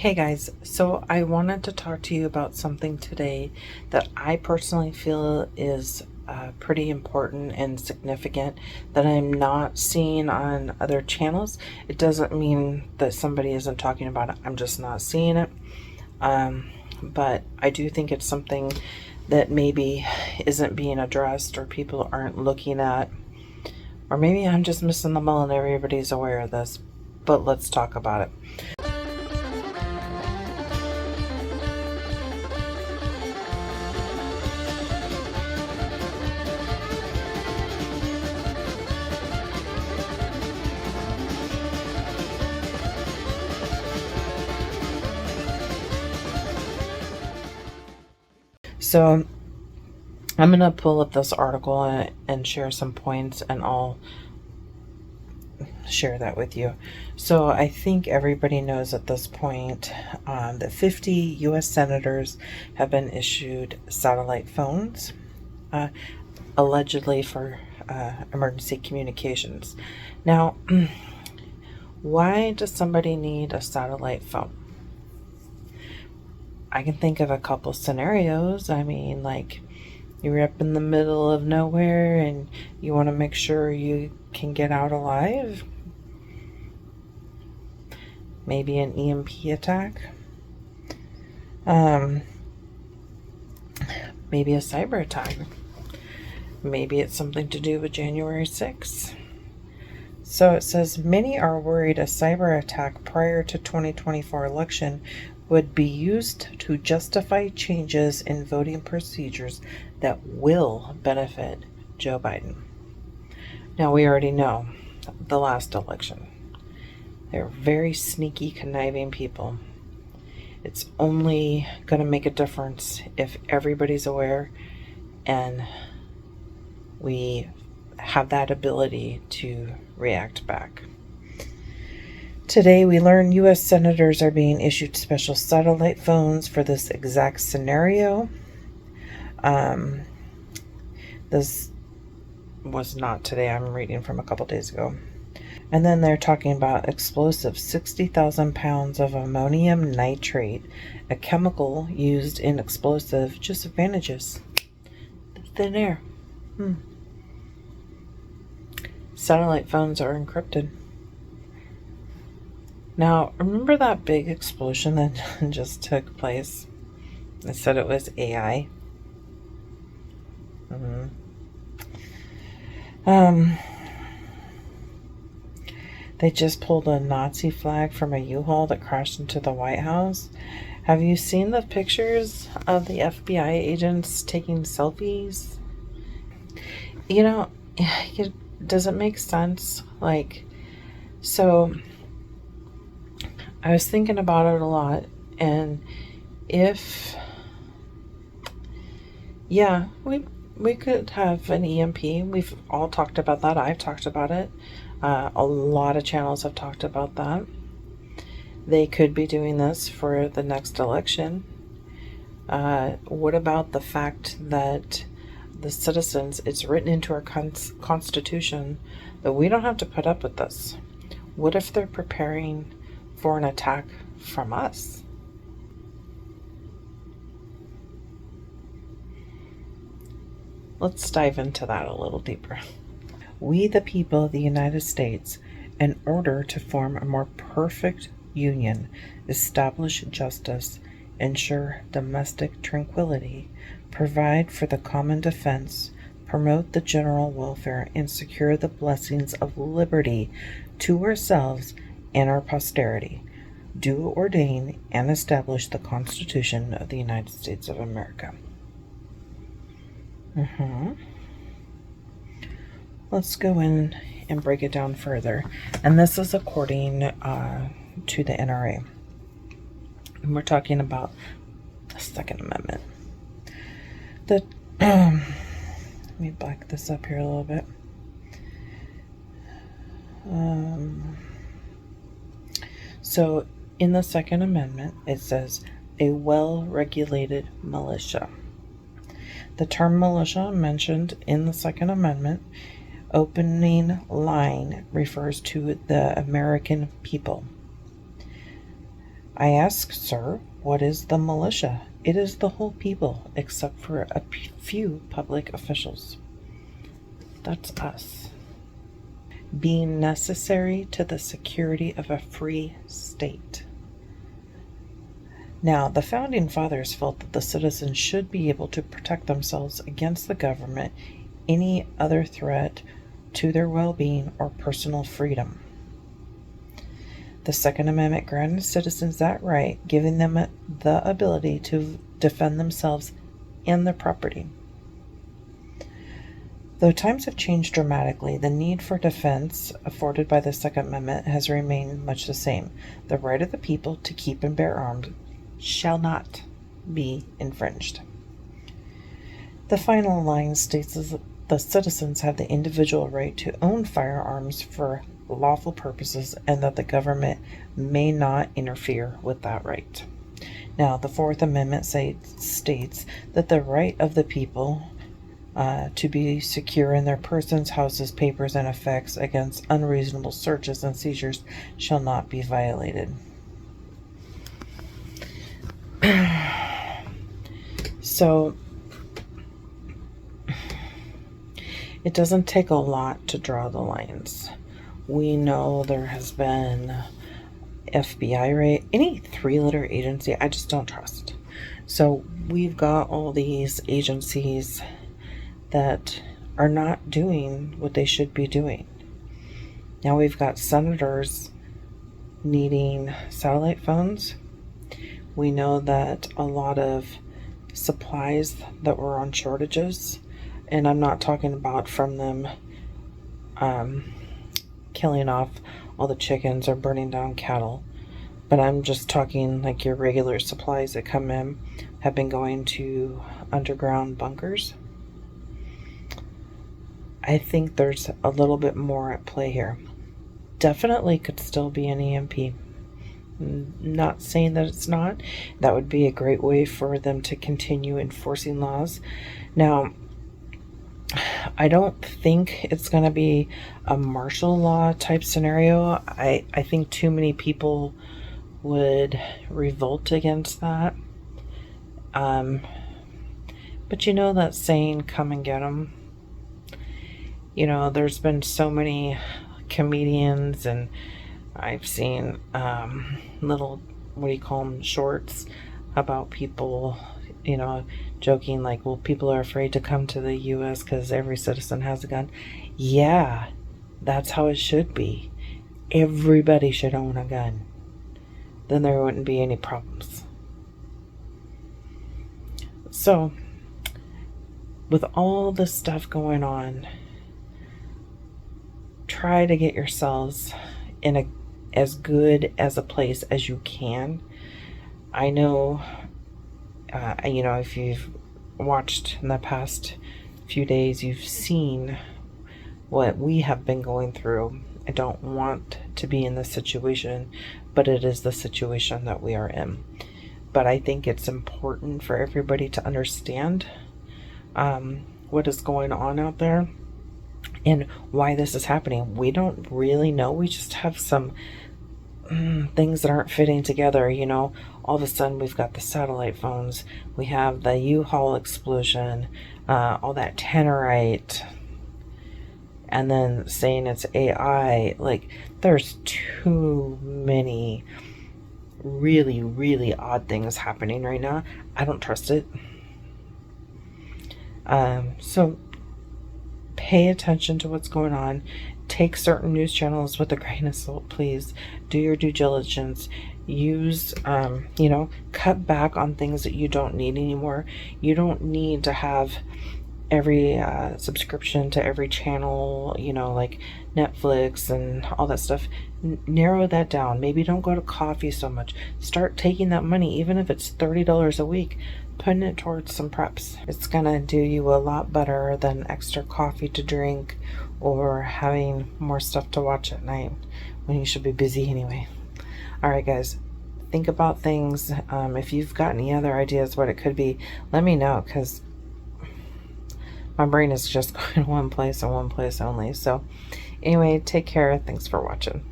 Hey guys, so I wanted to talk to you about something today that I personally feel is pretty important and significant that I'm not seeing on other channels. It doesn't mean that somebody isn't talking about it, I'm just not seeing it. But I do think it's something that maybe isn't being addressed or people aren't looking at, or maybe I'm just missing the ball and everybody's aware of this. But let's talk about it. So I'm going to pull up this article and share some points, and I'll share that with you. So I think everybody knows at this point that 50 U.S. senators have been issued satellite phones, allegedly for emergency communications. Now, why does somebody need a satellite phone? I can think of a couple scenarios. I mean, like, you're up in the middle of nowhere and you want to make sure you can get out alive. Maybe an EMP attack. Maybe a cyber attack. Maybe it's something to do with January 6th. So it says, many are worried a cyber attack prior to 2024 election would be used to justify changes in voting procedures that will benefit Joe Biden. Now, we already know the last election. They're very sneaky, conniving people. It's only going to make a difference if everybody's aware and we have that ability to react back. Today, we learn U.S. senators are being issued special satellite phones for this exact scenario. This was not today. I'm reading from a couple days ago. And then they're talking about explosives, 60,000 pounds of ammonium nitrate, a chemical used in explosive, just vanishes. Thin air. Satellite phones are encrypted. Now, remember that big explosion that just took place? They said it was AI. They just pulled a Nazi flag from a U-Haul that crashed into the White House. Have you seen the pictures of the FBI agents taking selfies? You know, does it make sense? Like, so I was thinking about it a lot, and if, yeah, we could have an EMP. We've all talked about that. I've talked about it. A lot of channels have talked about that. They could be doing this for the next election. What about the fact that the citizens, it's written into our Constitution that we don't have to put up with this? What if they're preparing for an attack from us? Let's dive into that a little deeper. We, the people of the United States, in order to form a more perfect union, establish justice, ensure domestic tranquility, provide for the common defense, promote the general welfare, and secure the blessings of liberty to ourselves and our posterity, do ordain and establish the Constitution of the United States of America. Let's go in and break it down further. And this is according to the NRA. And we're talking about the Second Amendment. Let me back this up here a little bit. So in the Second Amendment, it says a well-regulated militia. The term militia mentioned in the Second Amendment opening line refers to the American people. I ask, sir, what is the militia? It is the whole people, except for a few public officials. That's us. Being necessary to the security of a free state. Now, the Founding Fathers felt that the citizens should be able to protect themselves against the government, any other threat to their well-being or personal freedom. The Second Amendment granted citizens that right, giving them the ability to defend themselves and their property. Though times have changed dramatically, the need for defense afforded by the Second Amendment has remained much the same. The right of the people to keep and bear arms shall not be infringed. The final line states that the citizens have the individual right to own firearms for lawful purposes and that the government may not interfere with that right. Now, the Fourth Amendment states that the right of the people to be secure in their persons, houses, papers, and effects against unreasonable searches and seizures shall not be violated. So, it doesn't take a lot to draw the lines. We know there has been FBI raid, any three-letter agency, I just don't trust. So we've got all these agencies that are not doing what they should be doing. Now we've got senators needing satellite phones. We know that a lot of supplies that were on shortages, and I'm not talking about from them killing off all the chickens or burning down cattle, but I'm just talking like your regular supplies that come in have been going to underground bunkers. I think there's a little bit more at play here. Definitely could still be an EMP. Not saying that it's not. That would be a great way for them to continue enforcing laws. Now, I don't think it's going to be a martial law type scenario. I think too many people would revolt against that. But you know that saying, come and get them? You know, there's been so many comedians, and I've seen little, what do you call them, shorts about people, you know, joking like, well, people are afraid to come to the U.S. because every citizen has a gun. Yeah, that's how it should be. Everybody should own a gun. Then there wouldn't be any problems. So, with all this stuff going on, try to get yourselves in as good as a place as you can. I know, you know, if you've watched in the past few days, you've seen what we have been going through. I don't want to be in this situation, but it is the situation that we are in. But I think it's important for everybody to understand what is going on out there and why this is happening. We don't really know. We just have some things that aren't fitting together. You know, all of a sudden we've got the satellite phones, we have the U-Haul explosion, all that Tannerite, and then saying it's AI. Like, there's too many really, really odd things happening right now. I don't trust it. So pay attention to what's going on. Take certain news channels with a grain of salt, please. Do your due diligence. Use, you know, cut back on things that you don't need anymore. You don't need to have every subscription to every channel, you know, like Netflix and all that stuff. Narrow that down. Maybe don't go to coffee so much. Start taking that money, even if it's $30 a week, putting it towards some preps. It's gonna do you a lot better than extra coffee to drink or having more stuff to watch at night when you should be busy anyway. All right, guys, think about things. If you've got any other ideas what it could be, let me know, because my brain is just going one place and one place only. So anyway, take care. Thanks for watching.